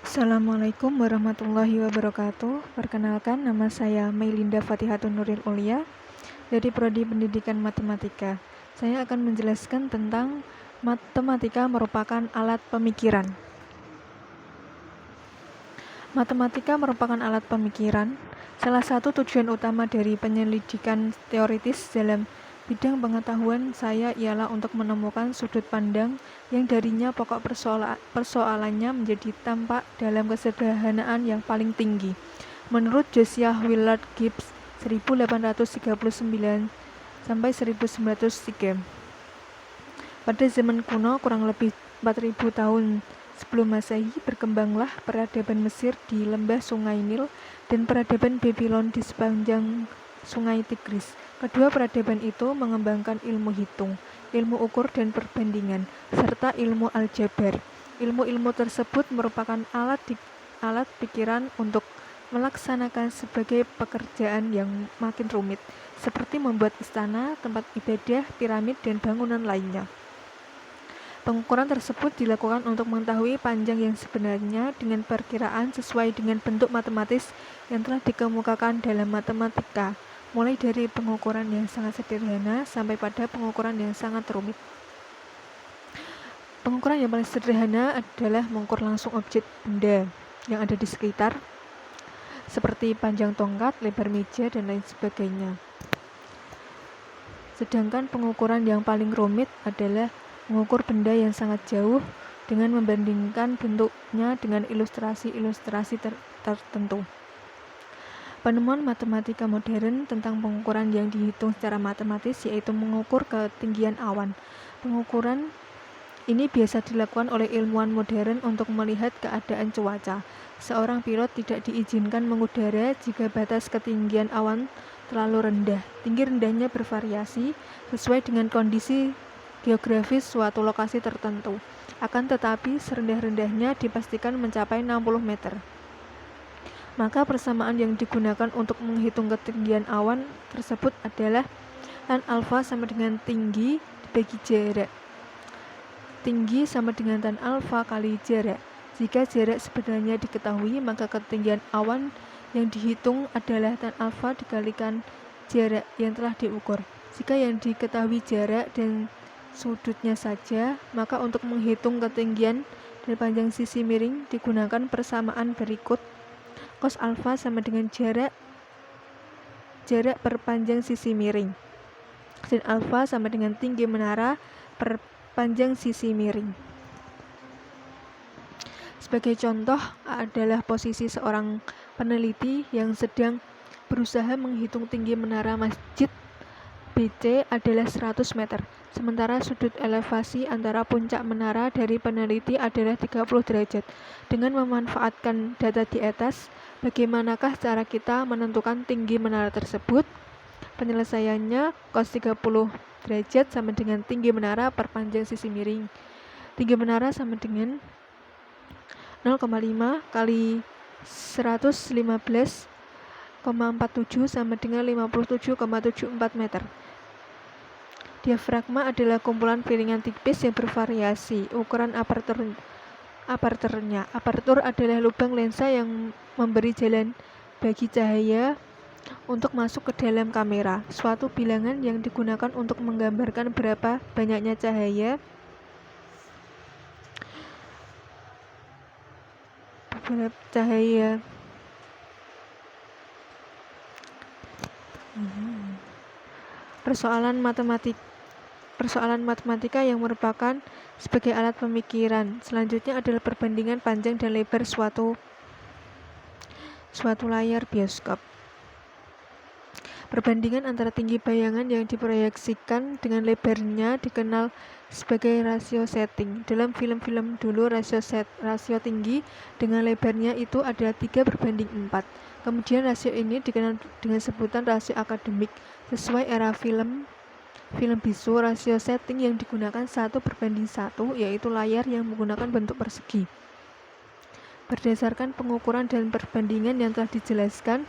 Assalamualaikum warahmatullahi wabarakatuh. Perkenalkan, nama saya Meilinda Fatihatun Nuril Ulia dari Prodi Pendidikan Matematika. Saya akan menjelaskan tentang matematika merupakan alat pemikiran. Matematika merupakan alat pemikiran. Salah satu tujuan utama dari penyelidikan teoritis dalam bidang pengetahuan saya ialah untuk menemukan sudut pandang yang darinya pokok persoalannya menjadi tampak dalam kesederhanaan yang paling tinggi. Menurut Josiah Willard Gibbs 1839 sampai 1903. Pada zaman kuno, kurang lebih 4000 tahun sebelum Masehi, berkembanglah peradaban Mesir di lembah Sungai Nil dan peradaban Babylon di sepanjang Sungai Tigris. Kedua peradaban itu mengembangkan ilmu hitung, ilmu ukur dan perbandingan, serta ilmu aljabar. Ilmu-ilmu tersebut merupakan alat pikiran untuk melaksanakan sebagai pekerjaan yang makin rumit, seperti membuat istana, tempat ibadah, piramid, dan bangunan lainnya. Pengukuran tersebut dilakukan untuk mengetahui panjang yang sebenarnya dengan perkiraan sesuai dengan bentuk matematis yang telah dikemukakan dalam matematika, mulai dari pengukuran yang sangat sederhana sampai pada pengukuran yang sangat rumit. Pengukuran yang paling sederhana adalah mengukur langsung objek benda yang ada di sekitar, seperti panjang tongkat, lebar meja, dan lain sebagainya. Sedangkan pengukuran yang paling rumit adalah mengukur benda yang sangat jauh dengan membandingkan bentuknya dengan ilustrasi-ilustrasi tertentu. Penemuan matematika modern tentang pengukuran yang dihitung secara matematis yaitu mengukur ketinggian awan. Pengukuran ini biasa dilakukan oleh ilmuwan modern untuk melihat keadaan cuaca. Seorang pilot tidak diizinkan mengudara jika batas ketinggian awan terlalu rendah. Tinggi rendahnya bervariasi sesuai dengan kondisi geografis suatu lokasi tertentu. Akan tetapi serendah-rendahnya dipastikan mencapai 60 meter. Maka persamaan yang digunakan untuk menghitung ketinggian awan tersebut adalah tan alfa sama dengan tinggi dibagi jarak. Tinggi sama dengan tan alfa kali jarak. Jika jarak sebenarnya diketahui, maka ketinggian awan yang dihitung adalah tan alfa dikalikan jarak yang telah diukur. Jika yang diketahui jarak dan sudutnya saja, maka untuk menghitung ketinggian dan panjang sisi miring digunakan persamaan berikut. Cos alfa sama dengan jarak per panjang sisi miring. Sin alfa sama dengan tinggi menara per panjang sisi miring. Sebagai contoh adalah posisi seorang peneliti yang sedang berusaha menghitung tinggi menara masjid BC adalah 100 meter, sementara sudut elevasi antara puncak menara dari peneliti adalah 30 derajat. Dengan memanfaatkan data di atas, bagaimanakah cara kita menentukan tinggi menara tersebut? Penyelesaiannya, cos 30 derajat sama dengan tinggi menara per panjang sisi miring. Tinggi menara sama dengan 0,5 kali 115,47 sama dengan 57,74 meter. Diafragma adalah kumpulan piringan tipis yang bervariasi ukuran aperturnya. Apertur adalah lubang lensa yang memberi jalan bagi cahaya untuk masuk ke dalam kamera, suatu bilangan yang digunakan untuk menggambarkan berapa banyaknya cahaya Persoalan matematika yang merupakan sebagai alat pemikiran. Selanjutnya adalah perbandingan panjang dan lebar suatu layar bioskop. Perbandingan antara tinggi bayangan yang diproyeksikan dengan lebarnya dikenal sebagai rasio setting. Dalam film-film dulu, rasio tinggi dengan lebarnya itu adalah 3:4. Kemudian rasio ini dikenal dengan sebutan rasio akademik. Sesuai era film bisu, rasio setting yang digunakan 1:1, yaitu layar yang menggunakan bentuk persegi. Berdasarkan pengukuran dan perbandingan yang telah dijelaskan,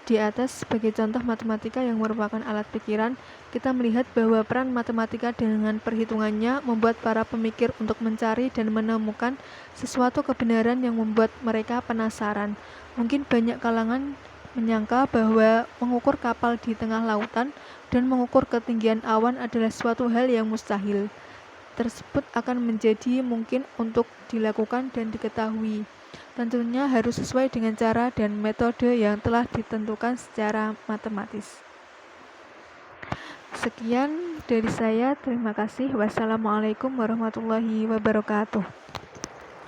Di atas, sebagai contoh matematika yang merupakan alat pikiran, kita melihat bahwa peran matematika dengan perhitungannya membuat para pemikir untuk mencari dan menemukan sesuatu kebenaran yang membuat mereka penasaran. Mungkin banyak kalangan menyangka bahwa mengukur kapal di tengah lautan dan mengukur ketinggian awan adalah suatu hal yang mustahil. Tersebut akan menjadi mungkin untuk dilakukan dan diketahui. Tentunya harus sesuai dengan cara dan metode yang telah ditentukan secara matematis. Sekian dari saya, terima kasih. Wassalamualaikum warahmatullahi wabarakatuh.